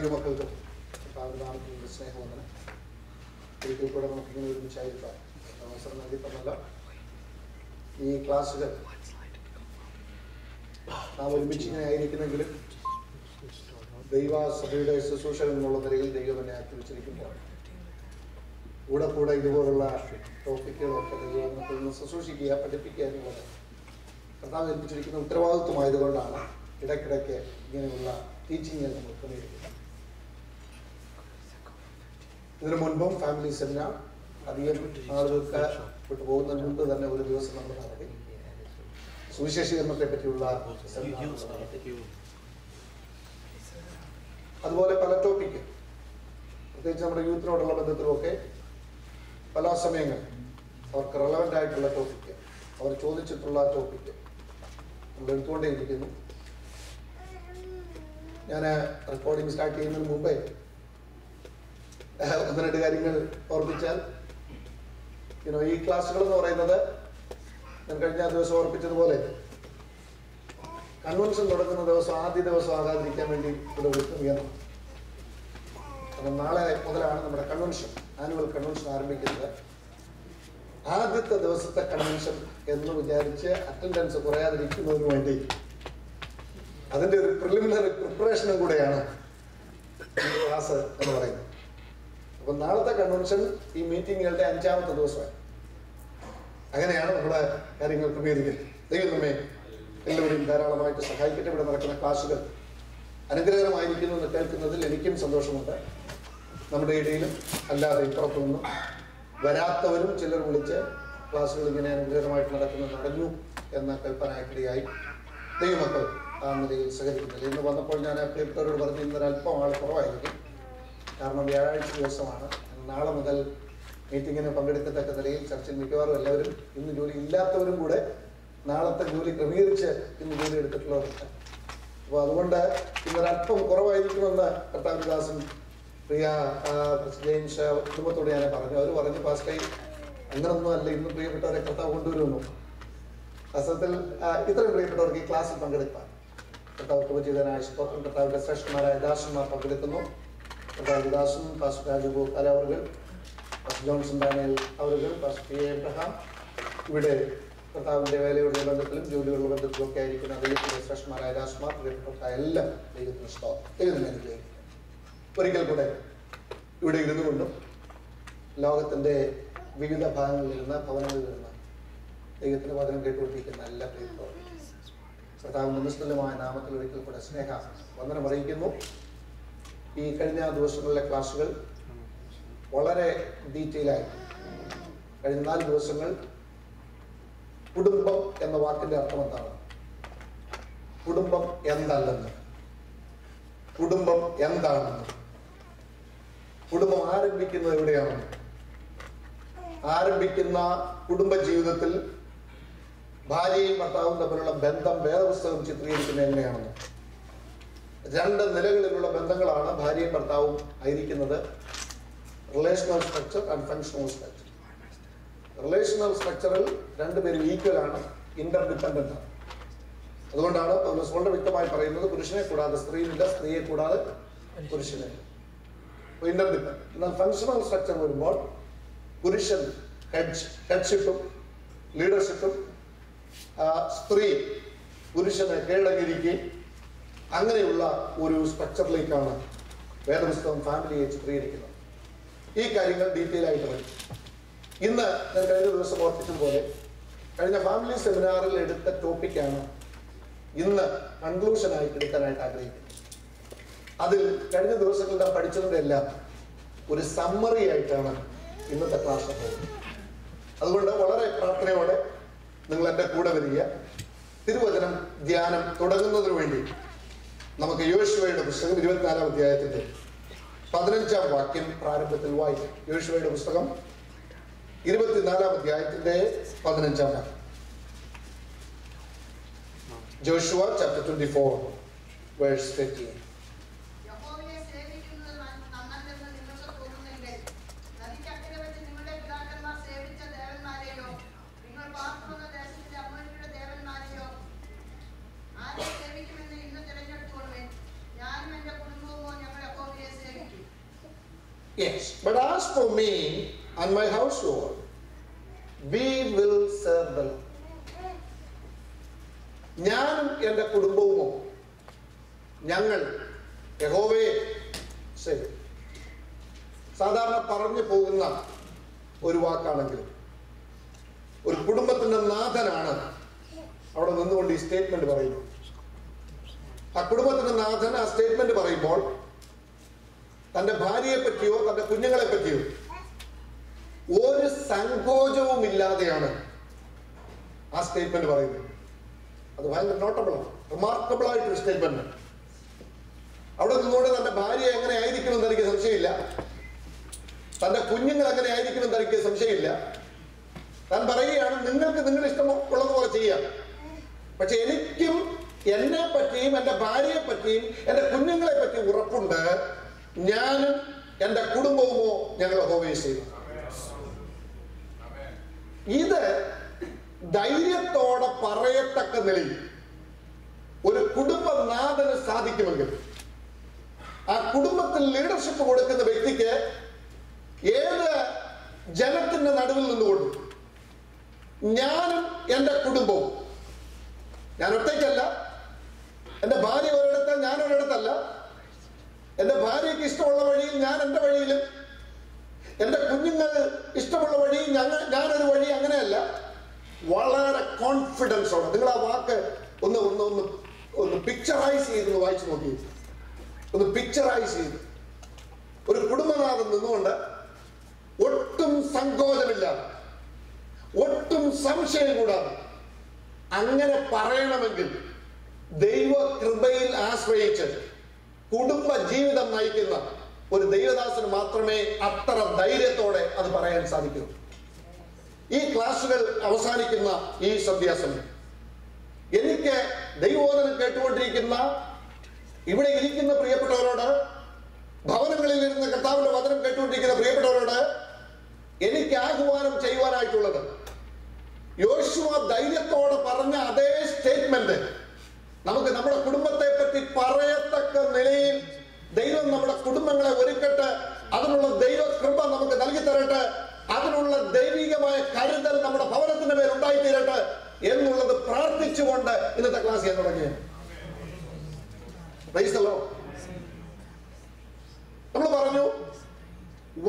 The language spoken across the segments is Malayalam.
ദൈവമക്കൾക്ക് നാമത്തിലുള്ള സ്നേഹവന്ദനം. ഒരിക്കൽ കൂടെ നമുക്കിങ്ങനെ ഒരുമിച്ചായിരിക്കാം അവസരം നൽകി തന്നല്ല. ഈ ക്ലാസ്സുകൾ നാം ഒരുമിച്ച് ഇങ്ങനെ ആയിരിക്കുന്നെങ്കിലും ദൈവസഭയുടെ ശുശ്രൂഷ എന്നുള്ള നിലയിൽ ദൈവം എന്നെ ആക്കി വെച്ചിരിക്കുമ്പോൾ കൂടെ ഇതുപോലുള്ള ടോപ്പിക്കുകളൊക്കെ ദൈവത്തിൽ നിന്ന് ശുശ്രൂഷിക്കുക, പഠിപ്പിക്കുക എന്നുള്ളത് കർത്താവ് ഏൽപ്പിച്ചിരിക്കുന്ന ഉത്തരവാദിത്വമായതുകൊണ്ടാണ് ഇടയ്ക്കിടയ്ക്ക് ഇങ്ങനെയുള്ള ടീച്ചിങ്ങുകൾ നമ്മൾ ക്രമീകരിക്കുന്നത്. ഇതിനു മുൻപും ഫാമിലി സെമിനാർ അധികം ആളുകൾക്ക് വിട്ടുപോകുന്നതിന് മുൻപ് തന്നെ ഒരു ദിവസം നമ്മൾ നടത്തി സുവിശേഷീകരണത്തെ പറ്റിയുള്ള സെമിനാർ നടത്തി. അതുപോലെ പല ടോപ്പിക്ക്, പ്രത്യേകിച്ച് നമ്മുടെ യൂത്തിനോടുള്ള ബന്ധത്തിലുമൊക്കെ പല സമയങ്ങൾ അവർക്ക് റെലവൻ്റ് ആയിട്ടുള്ള ടോപ്പിക്ക്, അവർ ചോദിച്ചിട്ടുള്ള ടോപ്പിക്ക് നമ്മൾ എടുത്തുകൊണ്ടേയിരിക്കുന്നു. ഞാൻ റെക്കോർഡിംഗ് സ്റ്റാർട്ട് ചെയ്യുന്നതിന് മുമ്പേ ഒന്ന് രണ്ട് കാര്യങ്ങൾ ഓർപ്പിച്ചാൽ, ഈ ക്ലാസ്സുകൾ എന്ന് പറയുന്നത് ഞാൻ കഴിഞ്ഞ ദിവസം ഓർപ്പിച്ചതുപോലെ കൺവെൻഷൻ തുടങ്ങുന്ന ദിവസം ആദ്യ ദിവസം ആകാതിരിക്കാൻ വേണ്ടി ഇവിടെ വിളിക്കുകയാണ്. കാരണം നാളെ മുതലാണ് നമ്മുടെ കൺവെൻഷൻ, ആനുവൽ കൺവെൻഷൻ ആരംഭിക്കുന്നത്. ആദ്യത്തെ ദിവസത്തെ കൺവെൻഷൻ എന്ന് വിചാരിച്ച് അറ്റൻഡൻസ് കുറയാതിരിക്കുന്നതിന് വേണ്ടി അതിൻ്റെ ഒരു പ്രിലിമിനറി പ്രിപ്പറേഷനും കൂടെയാണ് ഈ ക്ലാസ് എന്ന് പറയുന്നത്. അപ്പം നാളത്തെ കൺവെൻഷൻ ഈ മീറ്റിങ്ങുകളുടെ 5ാമത്തെ ദിവസമായി. അങ്ങനെയാണ് നമ്മളെ കാര്യങ്ങൾ ക്രമീകരിക്കുന്നത്. ദൈവം നമ്മെ എല്ലാവരെയും ധാരാളമായിട്ട് സഹായിക്കട്ടെ. ഇവിടെ നടക്കുന്ന ക്ലാസ്സുകൾ അനുഗ്രഹമായിരിക്കുന്നു എന്ന് കേൾക്കുന്നതിൽ എനിക്കും സന്തോഷമുണ്ട്. നമ്മുടെ ഇടയിലും അല്ലാതെ ഇപ്പുറത്തു നിന്നും വരാത്തവരും ചിലർ വിളിച്ച് ക്ലാസ്സുകൾ ഇങ്ങനെ അനുഗ്രഹമായിട്ട് നടന്നു എന്ന കേൾപ്പാനായിട്ടിടയായി. ദൈവമക്കൾ ആ നിലയിൽ സഹകരിക്കുന്നില്ല. ഇന്ന് വന്നപ്പോൾ ഞാൻ പ്രിയപ്പെട്ടവരോട് പറഞ്ഞ് ഇന്നൊരല്പം ആൾ കുറവായിരിക്കും, കാരണം വ്യാഴാഴ്ച ദിവസമാണ്. നാളെ മുതൽ മീറ്റിങ്ങിന് പങ്കെടുക്കത്തക്ക നിലയിൽ ചർച്ചിൽ മിക്കവാറും എല്ലാവരും ഇന്ന് ജോലി ഇല്ലാത്തവരും കൂടെ നാളത്തെ ജോലി ക്രമീകരിച്ച് ഇന്ന് ജോലി എടുത്തിട്ടുള്ളവരുണ്ട്. അപ്പോൾ അതുകൊണ്ട് ഇന്നൊരല്പം കുറവായിരിക്കുമെന്ന് കർത്താവിദാസൻ പ്രിയ ജെയിംസ് കുടുംബത്തോട് ഞാൻ പറഞ്ഞു. അവർ പറഞ്ഞു, പാസ്റ്റേ അങ്ങനൊന്നും അല്ല, ഇന്ന് പ്രിയപ്പെട്ടവരെ കർത്താവ് കൊണ്ടുവരുന്നു. വാസ്തവത്തിൽ ഇത്രയും പ്രിയപ്പെട്ടവർക്ക് ഈ ക്ലാസ്സിൽ പങ്കെടുക്കാം. കർത്താവ് കൃപ ചെയ്തതിനായ സ്തോത്രം. കർത്താവിന്റെ ശ്രേഷ്ഠന്മാരായ ദാസന്മാർ പങ്കെടുക്കുന്നു. കർത്താവ് ദാസൻ, പാസ്റ്റർ രാജു കലാവറുകൾ, പാസ്റ്റർ ജോൺസൺ ഡാനിയൽ അവറുകൾ, പാസ്റ്റർ പി എബ്രഹാം, ഇവിടെ കർത്താവിന്റെ വേലയുടെ ബന്ധത്തിലും ജോലികളുടെ ബന്ധത്തിലും ഒക്കെ ആയിരിക്കുന്ന ദൈവത്തിന്റെ ശ്രേഷ്ഠന്മാരായ ദാസന്മാർ, പ്രിയപ്പെട്ട എല്ലാം ദൈവത്തിന് സ്തോത്രം. ദൈവത്തിന് ഒരിക്കൽ കൂടെ ഇവിടെ ഇരുന്നുകൊണ്ടും ലോകത്തിന്റെ വിവിധ ഭാഗങ്ങളിലിരുന്ന ഭവനങ്ങളിലിരുന്ന ദൈവത്തിന്റെ വചനം കേട്ടുകൊണ്ടിരിക്കുന്ന എല്ലാ പ്രിയപ്പെട്ടവരും കർത്താവിന്റെ നിസ്തുല്യമായ നാമത്തിൽ ഒരിക്കൽ കൂടെ സ്നേഹ വന്ദനം അറിയിക്കുന്നു. ഈ കഴിഞ്ഞ ദിവസങ്ങളിലെ ക്ലാസ്സുകൾ വളരെ ഡീറ്റെയിലായി, കഴിഞ്ഞ 4 ദിവസങ്ങൾ കുടുംബം എന്ന വാക്കിന്റെ അർത്ഥം എന്താണ്, കുടുംബം എന്തല്ലെന്ന്, കുടുംബം എന്താണെന്ന്, കുടുംബം ആരംഭിക്കുന്നത് എവിടെയാണെന്ന്, ആരംഭിക്കുന്ന കുടുംബ ജീവിതത്തിൽ ഭാര്യയും ഭർത്താവും തമ്മിലുള്ള ബന്ധം വേദപുസ്തകം ചിത്രീകരിക്കുന്നത് എങ്ങനെയാണെന്ന്. 2 നിലകളിലുള്ള ബന്ധങ്ങളാണ് ഭാര്യയും ഭർത്താവും ആയിരിക്കുന്നത്: relational structure and functional structure. Relational സ്ട്രക്ചറിൽ 2 പേരും ഈക്വലാണ്, ഇന്റർഡിപെൻഡന്റ് ആണ്. അതുകൊണ്ടാണ് പൗലോസ് വളരെ വ്യക്തമായി പറയുന്നത്, പുരുഷനെ കൂടാതെ സ്ത്രീയില്ല, സ്ത്രീയെ കൂടാതെ പുരുഷനെ. ഇന്റർഡിപെൻഡന്റ്. എന്നാൽ ഫങ്ഷണൽ സ്ട്രക്ചർ വരുമ്പോൾ പുരുഷൻ ഹെഡ്ഷിപ്പും ലീഡർഷിപ്പും, സ്ത്രീ പുരുഷനെ കീഴടങ്ങിയിരിക്കുകയും, അങ്ങനെയുള്ള ഒരു സ്ട്രക്ചറിലേക്കാണ് വേദപുസ്തകം ഫാമിലിയെ ചിത്രീകരിക്കുന്നത്. ഈ കാര്യങ്ങൾ ഡീറ്റെയിൽ ആയിട്ട് പറയും. ഇന്ന് ഞാൻ കഴിഞ്ഞ ദിവസം ഓർപ്പിച്ചതുപോലെ കഴിഞ്ഞ ഫാമിലി സെമിനാറിൽ എടുത്ത ടോപ്പിക്കാണ് ഇന്ന് കൺക്ലൂഷനായിട്ട് എടുക്കാനായിട്ട് ആഗ്രഹിക്കുന്നത്. അതിൽ കഴിഞ്ഞ ദിവസങ്ങളിൽ നാം പഠിച്ചതിൻ്റെ എല്ലാം ഒരു സമ്മറി ആയിട്ടാണ് ഇന്നത്തെ ക്ലാസ് പോകുന്നത്. അതുകൊണ്ട് വളരെ പ്രാർത്ഥനയോടെ നിങ്ങൾ എൻ്റെ കൂടെ വരിക. തിരുവചനം ധ്യാനം തുടങ്ങുന്നതിന് വേണ്ടി നമുക്ക് യോശുവയുടെ പുസ്തകം 24-ാം അധ്യായത്തിന്റെ 15-ാം വാക്യം പ്രാരംഭത്തിൽ വായിക്കാം. യോശുവയുടെ പുസ്തകം 24-ാം അധ്യായത്തിന്റെ 15-ാം വാക്യം. Joshua chapter 24 verse 15. ആരെ സേവിക്കുമെന്ന് ഇന്ന് തിരഞ്ഞെടുത്തോളുവേ. ഞാനും എന്റെ കുടുംബവും ഞങ്ങൾ യഹോവയെ Yes, but as for me and my household, we will serve the Lord. ഞാനും എൻ്റെ കുടുംബവുമോ ഞങ്ങൾ യഹോവയെ സേവിക്കും. സാധാരണ പറഞ്ഞു പോകുന്ന ഒരു വാക്കാണെങ്കിലും ഒരു കുടുംബത്തിന്റെ നാഥനാണ് അവിടെ നിന്നുകൊണ്ട് ഈ സ്റ്റേറ്റ്മെന്റ് പറയുന്നത്. ആ കുടുംബത്തിന്റെ നാഥൻ ആ സ്റ്റേറ്റ്മെന്റ് പറയുമ്പോൾ തന്റെ ഭാര്യയെ പറ്റിയോ തന്റെ കുഞ്ഞുങ്ങളെ പറ്റിയോ ഒരു സങ്കോചവും ഇല്ലാതെയാണ് ആ സ്റ്റേറ്റ്മെന്റ് പറയുന്നത്. അത് ഭയങ്കര നോട്ടബിളാണ്, റിമാർക്കബിൾ ആയിട്ടൊരു സ്റ്റേറ്റ്മെന്റ്. അവിടെ നിന്നുകൊണ്ട് തന്റെ ഭാര്യ എങ്ങനെ ആയിരിക്കുമെന്ന് എനിക്ക് സംശയമില്ല, തന്റെ കുഞ്ഞുങ്ങൾ എങ്ങനെ ആയിരിക്കുമെന്ന് എനിക്ക് സംശയമില്ല. താൻ പറയുകയാണ്, നിങ്ങൾക്ക് നിങ്ങളുടെ ഇഷ്ടമുള്ളതുപോലെ ചെയ്യാം, പക്ഷെ എനിക്കും എന്നെ പറ്റിയും എന്റെ ഭാര്യയെ പറ്റിയും എന്റെ കുഞ്ഞുങ്ങളെ പറ്റിയും ഉറപ്പുണ്ട്, ഞാനും എന്റെ കുടുംബവുമോ ഞങ്ങൾ യഹോവയെ ചെയ്യും. ഇത് ധൈര്യത്തോടെ പറയത്തക്ക നിലയിൽ ഒരു കുടുംബനാഥന് സാധിക്കുമെങ്കിൽ ആ കുടുംബത്തിൽ ലീഡർഷിപ്പ് കൊടുക്കുന്ന വ്യക്തിക്ക് ഏത് ജനത്തിന്റെ നടുവിൽ നിന്നുകൊണ്ട് ഞാനും എൻ്റെ കുടുംബവും, ഞാൻ ഒറ്റയ്ക്കല്ല, എൻ്റെ ഭാര്യ ഒരിടത്ത് ഞാൻ ഒരിടത്തല്ല, എൻ്റെ ഭാര്യയ്ക്ക് ഇഷ്ടമുള്ള വഴിയിൽ ഞാൻ എൻ്റെ വഴിയിലും എൻ്റെ കുഞ്ഞുങ്ങൾ ഇഷ്ടമുള്ള വഴിയിൽ ഞാനൊരു വഴി, അങ്ങനെയല്ല, വളരെ കോൺഫിഡൻസോടെ. നിങ്ങൾ ആ വാക്ക് ഒന്ന് പിക്ചറൈസ് ചെയ്ത് വായിച്ചു നോക്കി, ഒന്ന് പിക്ചറൈസ് ചെയ്ത് ഒരു കുടുംബനാഥൻ നിന്നുകൊണ്ട് ഒട്ടും സങ്കോചമില്ലാതെ ഒട്ടും സംശയം കൂടാതെ അങ്ങനെ പറയണമെങ്കിൽ ദൈവകൃപയിൽ ആശ്രയിച്ച് കുടുംബ ജീവിതം നയിക്കുന്ന ഒരു ദൈവദാസന് മാത്രമേ അത്ര ധൈര്യത്തോടെ അത് പറയാൻ സാധിക്കൂ. ഈ ക്ലാസുകൾ അവസാനിക്കുന്ന ഈ സന്ധ്യാസമയം എനിക്ക് ദൈവബോധനം കേട്ടുകൊണ്ടിരിക്കുന്ന ഇവിടെ ഇരിക്കുന്ന പ്രിയപ്പെട്ടവരോട്, ഭവനങ്ങളിൽ ഇരുന്ന് കർത്താവിന്റെ വചനം കേട്ടുകൊണ്ടിരിക്കുന്ന പ്രിയപ്പെട്ടവരോട് എനിക്ക് ആഹ്വാനം ചെയ്യുവാനായിട്ടുള്ളത്, യോശുവ ധൈര്യത്തോടെ പറഞ്ഞ അതേ സ്റ്റേറ്റ്മെന്റ് നമുക്ക് നമ്മുടെ കുടുംബത്തെ പറ്റി പറയത്തക്ക നിലയിൽ ദൈവം നമ്മുടെ കുടുംബങ്ങളെ ഒരുക്കട്ടെ, അതിനുള്ള ദൈവകൃപ നമുക്ക് നൽകി തരട്ടെ, അതിനുള്ള ദൈവികമായ കരുതൽ നമ്മുടെ ഭവനത്തിന്റെ മേൽ ഉണ്ടായിത്തീരട്ടെ എന്നുള്ളത് പ്രാർത്ഥിച്ചുകൊണ്ട് ഇന്നത്തെ ക്ലാസ് ഞാൻ തുടങ്ങിയത്. നമ്മൾ പറഞ്ഞു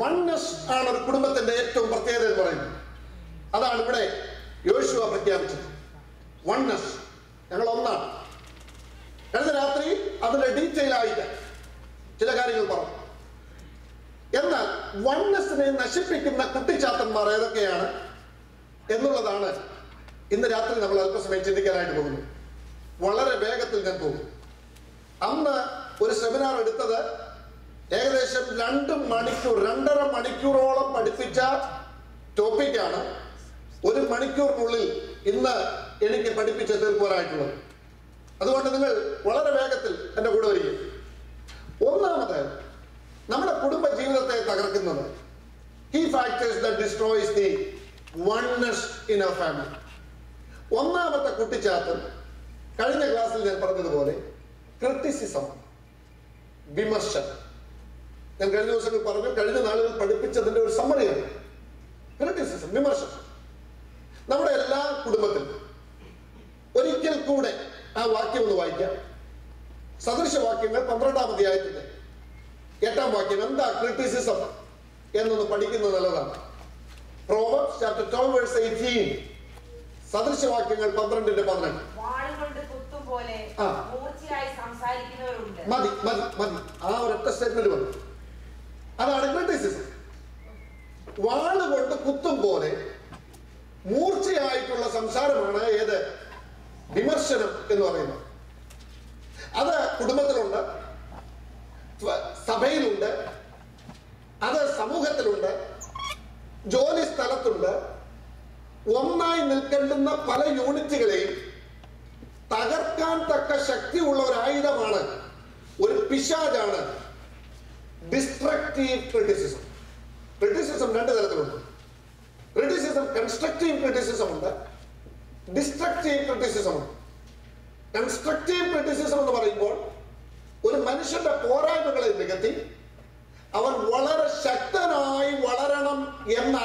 വൺനെസ് ആണ് ഒരു കുടുംബത്തിന്റെ ഏറ്റവും പ്രത്യേകത എന്ന് പറയുന്നത്. അതാണ് ഇവിടെ യോശുവ പ്രഖ്യാപിച്ചത്. വൺനെസ്, ഞങ്ങൾ ഒന്നാണ്. കഴിഞ്ഞ രാത്രി അതിന്റെ ഡീറ്റെയിൽ ആയിട്ട് ചില കാര്യങ്ങൾ പറഞ്ഞു. എന്നാൽ വൺനെസ്സിനെ നശിപ്പിക്കുന്ന കുട്ടിച്ചാത്തന്മാർ ഏതൊക്കെയാണ് എന്നുള്ളതാണ് ഇന്ന് രാത്രി നമ്മൾ അല്പസമയം ചിന്തിക്കാനായിട്ട് പോകുന്നത്. വളരെ വേഗത്തിൽ ഞാൻ പോകും. അന്ന് ഒരു സെമിനാർ എടുത്തത് ഏകദേശം 2.5 മണിക്കൂറോളം പഠിപ്പിച്ച ടോപ്പിക്കാണ്. 1 മണിക്കൂറിനുള്ളിൽ ഇന്ന് എനിക്ക് പഠിപ്പിച്ച് തീർക്കുവാനായിട്ടുള്ളത്. അതുകൊണ്ട് നിങ്ങൾ വളരെ വേഗത്തിൽ എൻ്റെ കൂടെ വരിക. ഒന്നാമത്, നമ്മുടെ കുടുംബ ജീവിതത്തെ തകർക്കുന്നത് key factors that destroys the oneness in our family. ഒന്നാമത്തെ കുട്ടിച്ചാത്തൻ കഴിഞ്ഞ ക്ലാസ്സിൽ ഞാൻ പറഞ്ഞതുപോലെ ക്രിറ്റിസിസം, വിമർശനം. ഞാൻ കഴിഞ്ഞ ദിവസങ്ങൾ പറഞ്ഞു, കഴിഞ്ഞ നാളുകൾ പഠിപ്പിച്ചതിന്റെ ഒരു സമ്മറിയാണ് ക്രിറ്റിസിസം, വിമർശനം. നമ്മുടെ എല്ലാ കുടുംബത്തിലും ഒരിക്കൽ കൂടെ ആ വാക്യം ഒന്ന് വായിക്കാം. സദൃശവാക്യങ്ങൾ 12-ാം അധ്യായത്തിന്റെ 8-ാം വാക്യം. എന്താ ക്രിറ്റിസിസം എന്നൊന്ന് പഠിക്കുന്നത് നല്ലതാണ്. Proverbs chapter 12 verse 18. സദൃശവാക്യങ്ങൾ 12:18. മതി ആ ഒരൊറ്റ സ്റ്റേറ്റ്മെന്റ് മതി. അതാണ് ക്രിറ്റിസിസം. വാളുകൊണ്ട് കുത്തും പോലെ മൂർച്ചയായിട്ടുള്ള സംസാരമാണ് ഏത്? വിമർശനം എന്ന് പറയുന്നത്. അത് കുടുംബത്തിലുണ്ട്, സഭയിലുണ്ട്, അത് സമൂഹത്തിലുണ്ട്, ജോലി സ്ഥലത്തുണ്ട്. ഒന്നായി നിൽക്കേണ്ടുന്ന പല യൂണിറ്റുകളെയും തകർക്കാൻ തക്ക ശക്തിയുള്ള ഒരു ആയുധമാണ്, ഒരു പിശാചാണ് ഡിസ്ട്രക്റ്റീവ് ക്രിറ്റിസിസം. ക്രിറ്റിസിസം 2 തരത്തിലുണ്ട്. ക്രിറ്റിസിസം, കൺസ്ട്രക്റ്റീവ് ക്രിറ്റിസിസം ഉണ്ട്, ഡിസ്ട്രക്റ്റീവ് ക്രിറ്റിസിസം ഉണ്ട്. കൺസ്ട്രക്റ്റീവ് ക്രിറ്റിസിസം എന്ന് പറയുമ്പോൾ ഒരു മനുഷ്യന്റെ പോരായ്മകളെ നികത്തി അവൻ വളരെ ശക്തനായി വളരണം എന്ന